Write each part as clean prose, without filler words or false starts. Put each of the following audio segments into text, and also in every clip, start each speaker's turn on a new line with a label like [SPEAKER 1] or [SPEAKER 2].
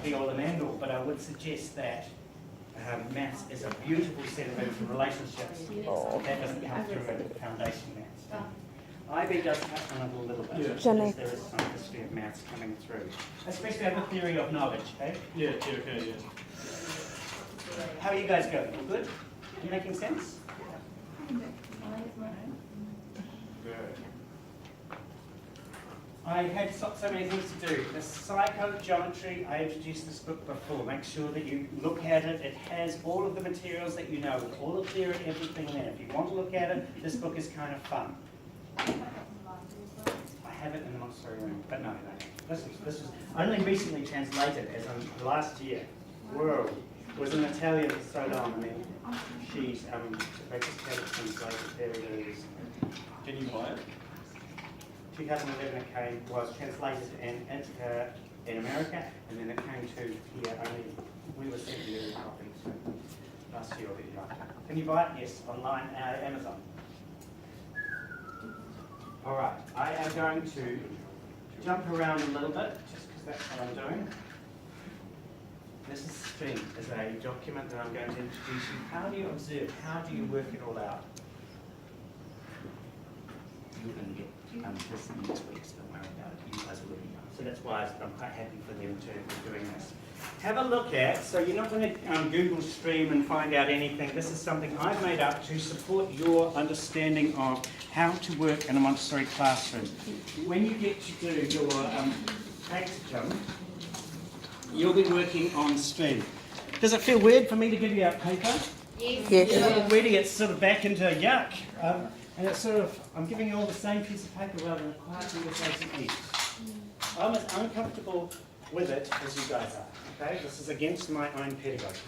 [SPEAKER 1] be all and end all, but I would suggest that maths is a beautiful set of relationships. That doesn't come through in foundation maths. IB does touch on it a little bit, because there is some history of maths coming through. Especially on the theory of knowledge, eh?
[SPEAKER 2] Yeah, okay, yeah.
[SPEAKER 1] How are you guys going? All good? You making sense? Good. I had so many things to do. The psychogeometry, I introduced this book before. Make sure that you look at it. It has all of the materials that you know, with all the theory, everything there. If you want to look at it, this book is kind of fun. I have it in the Montessori room, but no. This was only recently translated, as in last year. Whoa. It was in Italian for so long. I mean, she's they just had it translated. There it is.
[SPEAKER 2] Can you buy it?
[SPEAKER 1] 2011 it came, was translated in America, and then it came to here only, we were sent the early copy, so last year or the year after. Can you buy it? Yes, online, Amazon. All right, I am going to jump around a little bit, just because that's what I'm doing. This is Stream, is a document that I'm going to introduce you. How do you observe? How do you work it all out? You're going to get this next week, so don't worry about it. You guys will let me know. So that's why I'm quite happy for them to be doing this. Have a look at, so you're not going to Google Stream and find out anything. This is something I've made up to support your understanding of how to work in a Montessori classroom. When you get to do your practicum, you'll be working on Stream. Does it feel weird for me to give you a paper?
[SPEAKER 3] Yes.
[SPEAKER 1] Already it's sort of back into yuck. And it's sort of, I'm giving you all the same piece of paper rather than a quiet conversation each. I'm as uncomfortable with it as you guys are. Okay? This is against my own pedagogy.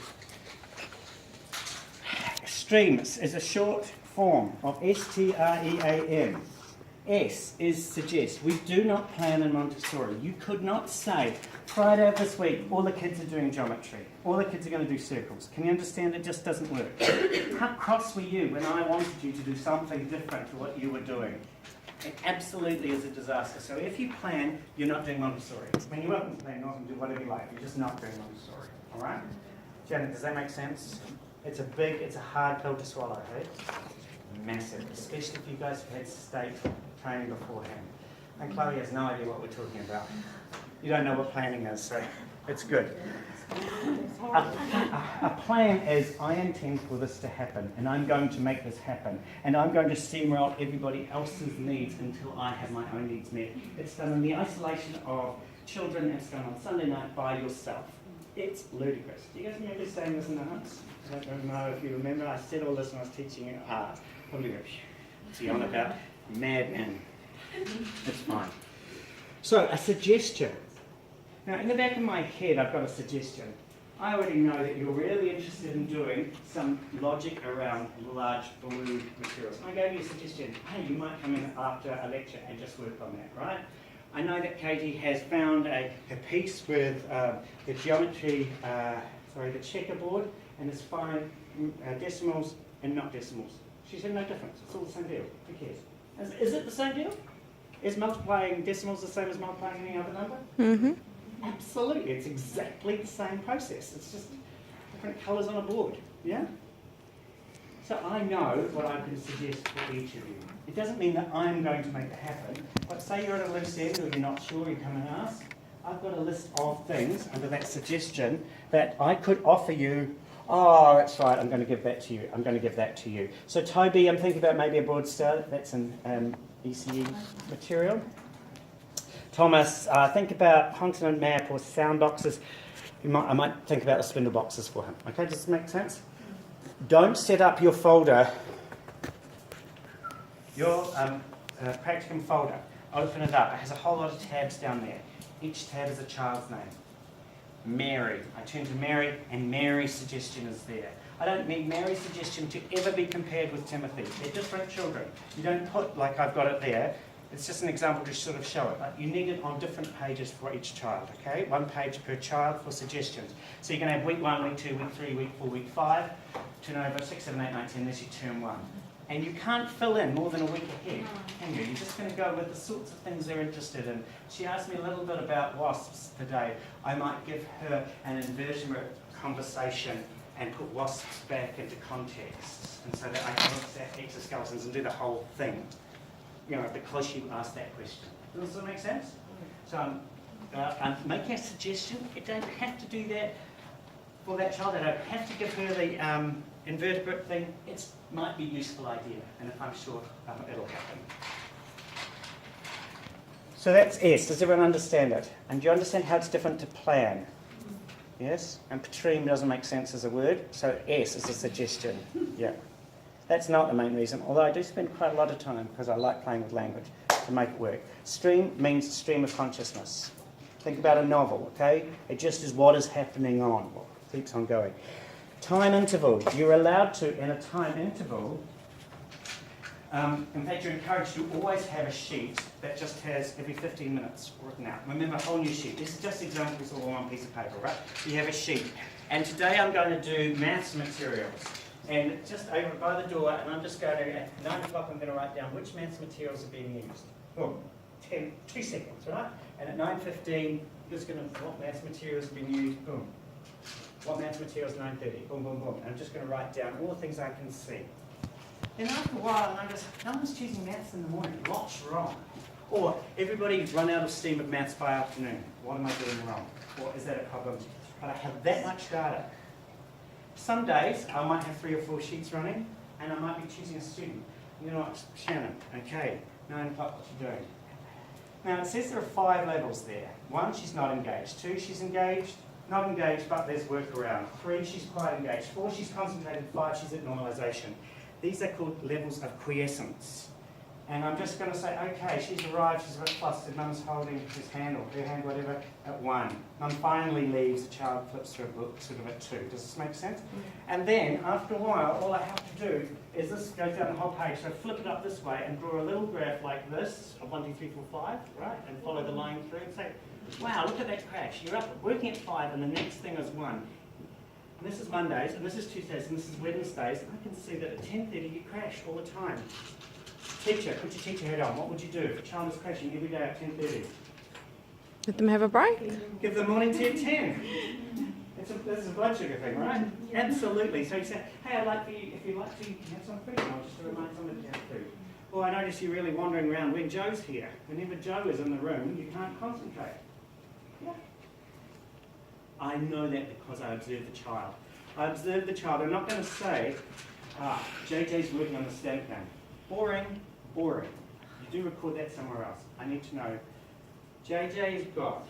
[SPEAKER 1] Stream is a short form of S-T-R-E-A-M. S is suggest. We do not plan in Montessori. You could not say, Friday of this week, all the kids are doing geometry. All the kids are going to do circles. Can you understand? It just doesn't work. How cross were you when I wanted you to do something different to what you were doing? It absolutely is a disaster. So if you plan, you're not doing Montessori. When you open plan, you can do whatever you like. You're just not doing Montessori. All right? Janet, does that make sense? It's a hard pill to swallow, hey? Massive, especially if you guys have had state training beforehand. And Chloe has no idea what we're talking about. You don't know what planning is, so it's good. A plan is, I intend for this to happen, and I'm going to make this happen, and I'm going to steamroll everybody else's needs until I have my own needs met. It's done in the isolation of children, it's done on Sunday night by yourself. It's ludicrous. Do you guys remember saying this in the house? I don't know if you remember. I said all this when I was teaching art. Probably go, what's he on about? Madman. It's fine. So, a suggestion. Now, in the back of my head, I've got a suggestion. I already know that you're really interested in doing some logic around large blue materials. I gave you a suggestion. Hey, you might come in after a lecture and just work on that, right? I know that Katie has found a piece with the geometry, the checkerboard, and it's fine decimals and not decimals. She said no difference. It's all the same deal. Who cares? Is it the same deal? Is multiplying decimals the same as multiplying any other number?
[SPEAKER 3] Mm-hmm.
[SPEAKER 1] Absolutely. It's exactly the same process. It's just different colours on a board. Yeah? So I know what I can suggest for each of you. It doesn't mean that I'm going to make it happen, but say you're at a loose end or you're not sure, you come and ask. I've got a list of things under that suggestion that I could offer you. Oh, that's right, I'm going to give that to you. I'm going to give that to you. So Toby, I'm thinking about maybe a broad star. That's an ECE material. Thomas, think about continent map or sound boxes. I might think about the spindle boxes for him. Okay, does this make sense? Don't set up your folder, your practicum folder. Open it up. It has a whole lot of tabs down there. Each tab is a child's name. Mary. I turn to Mary, and Mary's suggestion is there. I don't need Mary's suggestion to ever be compared with Timothy. They're different children. You don't put, like I've got it there, it's just an example to sort of show it. But you need it on different pages for each child, okay? 1 page per child for suggestions. So you're going to have week 1, week 2, week 3, week 4, week 5, turn over 6, 7, 8, 9, 10, this is your term 1. And you can't fill in more than a week ahead, can you? You're just going to go with the sorts of things they're interested in. She asked me a little bit about wasps today. I might give her an invertebrate conversation and put wasps back into context, and so that I can look at exoskeletons and do the whole thing, because you asked that question. Does that make sense? So I'm making a suggestion. You don't have to do that for that child. I don't have to give her the invertebrate thing. It might be a useful idea, and if I'm sure, it'll happen. So that's S. Does everyone understand it? And do you understand how it's different to plan? Yes? And patrine doesn't make sense as a word, so S is a suggestion. Yeah. That's not the main reason, although I do spend quite a lot of time, because I like playing with language, to make it work. Stream means stream of consciousness. Think about a novel, okay? It just is what is happening on, what keeps on going. Time interval. You're allowed to, in a time interval, in fact, you're encouraged to always have a sheet that just has every 15 minutes written out. Remember, a whole new sheet. This is just examples all on one piece of paper, right? You have a sheet. And today I'm going to do maths materials. And just over by the door, and I'm just going to, at 9 o'clock, I'm going to write down which maths materials are being used. Well, 2 seconds, right? And at 9:15, you're just going to, what maths materials are being used? Boom. What maths materials? 9:30. Boom, boom, boom. And I'm just going to write down all the things I can see. Then after a while, I notice no one's choosing maths in the morning. What's wrong? Or everybody's run out of steam of maths by afternoon. What am I doing wrong? Or is that a problem? But I have that much data. Some days I might have 3 or 4 sheets running, and I might be choosing a student. You know what, Shannon? Okay, 9 o'clock. What you doing? Now it says there are 5 levels there. 1, she's not engaged. 2, she's engaged. Not engaged, but there's work around. 3, she's quite engaged. 4, she's concentrated. 5, she's at normalisation. These are called levels of quiescence. And I'm just going to say, okay, she's arrived, she's a bit flustered, Mum's holding his hand or her hand, whatever, at 1. Mum finally leaves, the child flips through a book, sort of at 2. Does this make sense? And then, after a while, all I have to do is this goes down the whole page. So flip it up this way and draw a little graph like this, of 1, 2, 3, 4, 5, right? And follow the line through and say, wow, look at that crash. You're up working at 5 and the next thing is 1. And this is Mondays, and this is Tuesdays, and this is Wednesdays. I can see that at 10:30 you crash all the time. Teacher, put your teacher head on. What would you do if a child is crashing every day at 10:30?
[SPEAKER 3] Let them have a break.
[SPEAKER 1] Give them morning tea at 10. This is a blood sugar thing, right? Absolutely. So you say, hey, I'd like for you, if you'd like to have some food, I'll just remind somebody to have food. Or I notice you're really wandering around when Joe's here. Whenever Joe is in the room, you can't concentrate. Yeah. I know that because I observe the child. I observe the child. I'm not going to say, JJ's working on the stamp plan. Boring, boring. You do record that somewhere else. I need to know. JJ's got,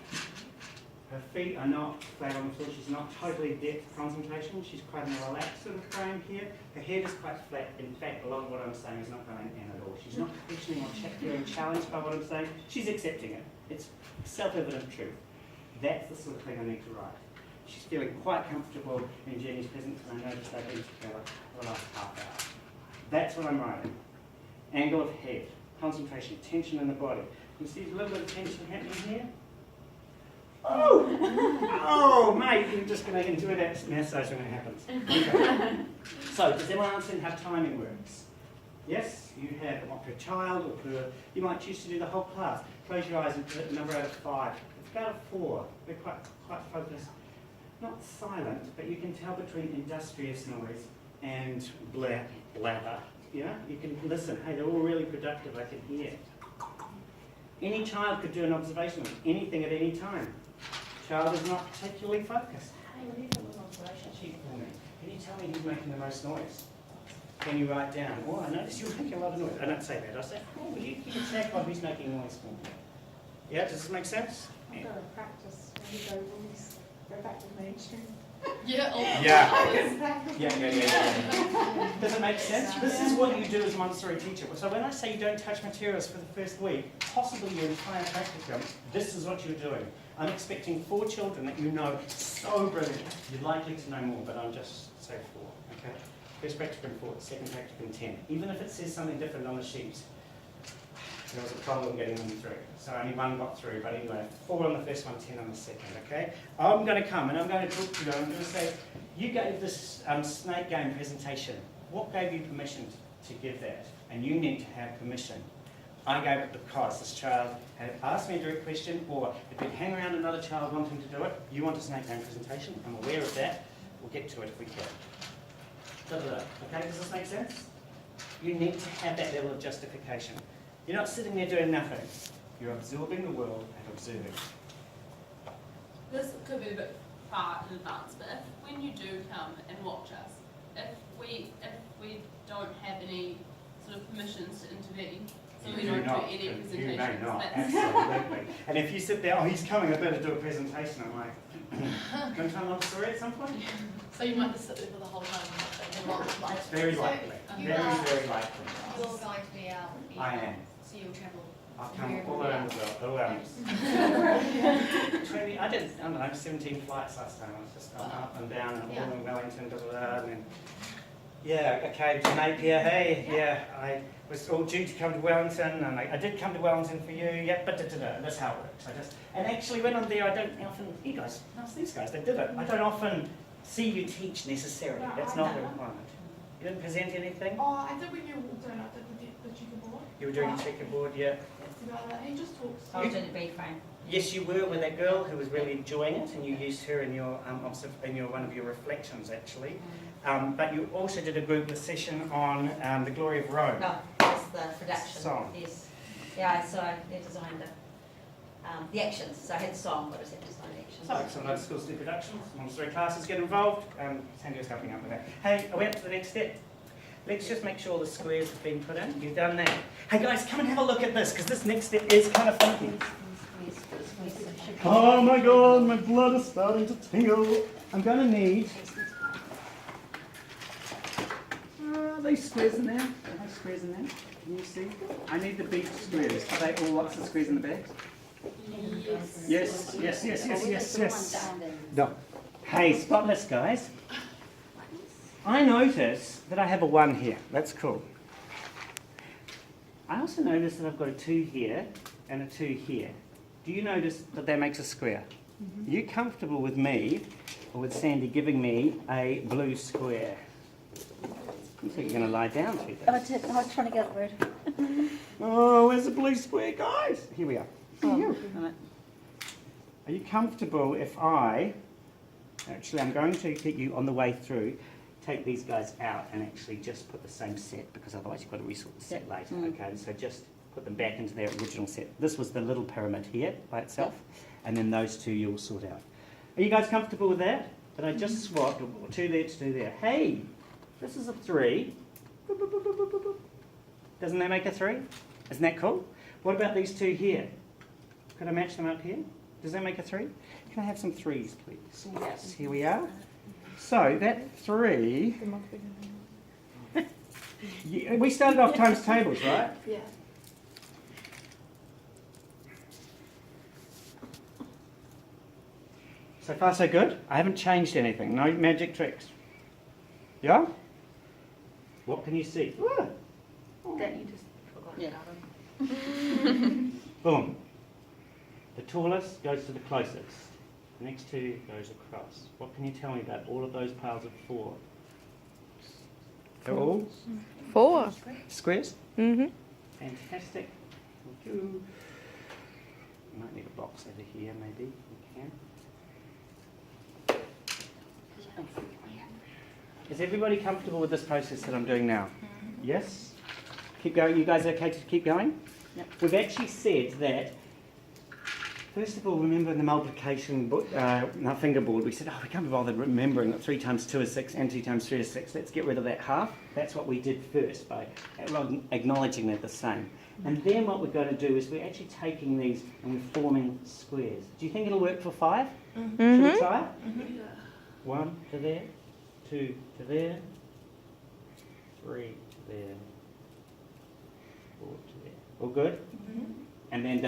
[SPEAKER 1] her feet are not flat on the floor. She's not totally depth concentration. She's quite in a relaxed sort of frame here. Her head is quite flat. In fact, a lot of what I'm saying is not going in at all. She's not questioning or feeling challenged by what I'm saying. She's accepting it. It's self-evident truth. That's the sort of thing I need to write. She's feeling quite comfortable in Jenny's presence, and I noticed they've been together for the last half hour. That's what I'm writing. Angle of head, concentration, tension in the body. You see a little bit of tension happening here? Oh, mate, you're just going to enjoy that massage when it happens. Okay. So, does everyone understand how timing works? Yes, you have per child or per, you might choose to do the whole class. Close your eyes and put a number out of 5. It's about a 4. They're quite focused. Not silent, but you can tell between industrious noise and blather. Yeah? You can listen. Hey, they're all really productive. I can hear. Any child could do an observation of anything at any time. Child is not particularly focused. Hey, will you do a little observation sheet for me? Can you tell me who's making the most noise? Can you write down? Oh, I noticed you're making a lot of noise. I don't say that. I say, oh, will you keep a track on who's making noise for me? Yeah, does this make sense?
[SPEAKER 4] I've got to practice when you go back to mainstream.
[SPEAKER 1] Does it make sense? This is what you do as a Montessori teacher. So when I say you don't touch materials for the first week, possibly your entire practicum, this is what you're doing. I'm expecting 4 children that you know so brilliant. You're likely to know more, but I'm just say 4. Okay? First practicum 4, second practicum 10. Even if it says something different on the sheet, there was a problem getting them through. So only 1 got through, but anyway, 4 on the first one, 10 on the second, okay? I'm going to come and I'm going to talk to you. I'm going to say, you gave this snake game presentation. What gave you permission to give that, and you need to have permission. I gave it because this child had asked me a direct question, or if they'd hang around another child wanting to do it. You want a snake name presentation? I'm aware of that. We'll get to it if we can. Okay, does this make sense? You need to have that level of justification. You're not sitting there doing nothing. You're absorbing the world and observing.
[SPEAKER 5] This could be a bit far in advance, but if when you do come and watch us, if we don't have any sort of permissions to intervene, so we don't do any
[SPEAKER 1] You
[SPEAKER 5] presentations.
[SPEAKER 1] may not,
[SPEAKER 5] that's-
[SPEAKER 1] absolutely. And if you sit there, oh, he's coming, I better do a presentation. I'm like, can I tell another story at some point?
[SPEAKER 6] So you might just sit there for the whole time and watch like
[SPEAKER 1] Very likely. Very, very likely.
[SPEAKER 7] You're going to be out.
[SPEAKER 1] I am.
[SPEAKER 7] So you'll travel.
[SPEAKER 1] I'll come all around the world, all around. 20, I don't know, 17 flights last time. I was just going up and down and all in Wellington, and then, yeah, okay, to Napier, hey, yeah, I was all due to come to Wellington, and I did come to Wellington for you, yeah, but that's how it works. And actually when I'm there, I don't often, you guys, ask these guys, they did it. I don't often see you teach necessarily, that's not the requirement. You didn't present anything?
[SPEAKER 6] Oh, I did when you walked in, I did the checkerboard.
[SPEAKER 1] You were doing your checkerboard, yeah.
[SPEAKER 6] That's about it. He just talks.
[SPEAKER 7] I was doing the B frame.
[SPEAKER 1] Yes, you were with that girl who was really enjoying it, and you used her in your one of your reflections, actually. But you also did a group session on the glory of Rome.
[SPEAKER 7] No, that's the production.
[SPEAKER 1] Song.
[SPEAKER 7] Yes. Yeah, so I designed the actions. So I had the song, but I had to design the actions.
[SPEAKER 1] So some other schools do productions, Montessori classes get involved. Sandy was helping out with that. Hey, are we up to the next step? Let's just make sure the squares have been put in. You've done that. Hey guys, come and have a look at this, because this next step is kind of funky. Oh my god, my blood is starting to tingle. I'm going to need... Are these squares in there? Are those squares in there? Can you see? I need the big squares. Are they all lots of squares in the bag? Yes. No. Hey, spotless guys. I notice that I have a 1 here. That's cool. I also notice that I've got a 2 here and a 2 here. Do you notice that that makes a square? Are you comfortable with me or with Sandy giving me a blue square? You think you're going to lie down to this?
[SPEAKER 8] I was trying to get a word.
[SPEAKER 1] Oh, where's the blue square, guys? Here we are. Are you comfortable if actually I'm going to get you on the way through, take these guys out and actually just put the same set, because otherwise you've got to resort the set later, okay? So just put them back into their original set. This was the little pyramid here by itself, and then those two you'll sort out. Are you guys comfortable with that? That I just swapped 2 there to 2 there. Hey, this is a 3. Boop, boop, boop, boop, boop, boop. Doesn't that make a 3? Isn't that cool? What about these 2 here? Could I match them up here? Does that make a 3? Can I have some 3s, please? Yes, here we are. So that 3... we started off times tables, right?
[SPEAKER 6] Yeah.
[SPEAKER 1] So far so good? I haven't changed anything. No magic tricks. Yeah? What can you see?
[SPEAKER 7] That you just forgot about them.
[SPEAKER 1] Boom. The tallest goes to the closest. The next 2 goes across. What can you tell me about all of those piles of 4? They're all
[SPEAKER 3] 4.
[SPEAKER 1] squares?
[SPEAKER 3] Mm-hmm.
[SPEAKER 1] Fantastic. Thank you. You might need a box over here, maybe. You can. Is everybody comfortable with this process that I'm doing now? Yes? Keep going. You guys okay to keep going?
[SPEAKER 7] Yep.
[SPEAKER 1] We've actually said that, first of all, remember in the multiplication fingerboard, we said, oh, we can't be bothered remembering that 3 times 2 is 6 and 2 times 3 is 6. Let's get rid of that half. That's what we did first by acknowledging they're the same. And then what we're going to do is we're actually taking these and we're forming squares. Do you think it'll work for 5? Should we try it? 1 to there, 2 to there, 3 to there, 4 to there. All good? And then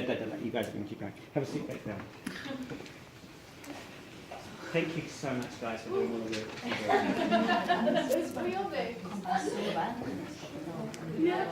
[SPEAKER 1] you guys can keep going. Have a seat back down. Thank you so much, guys, for doing all the work.
[SPEAKER 6] It's real big.
[SPEAKER 7] I saw that.
[SPEAKER 6] Yeah.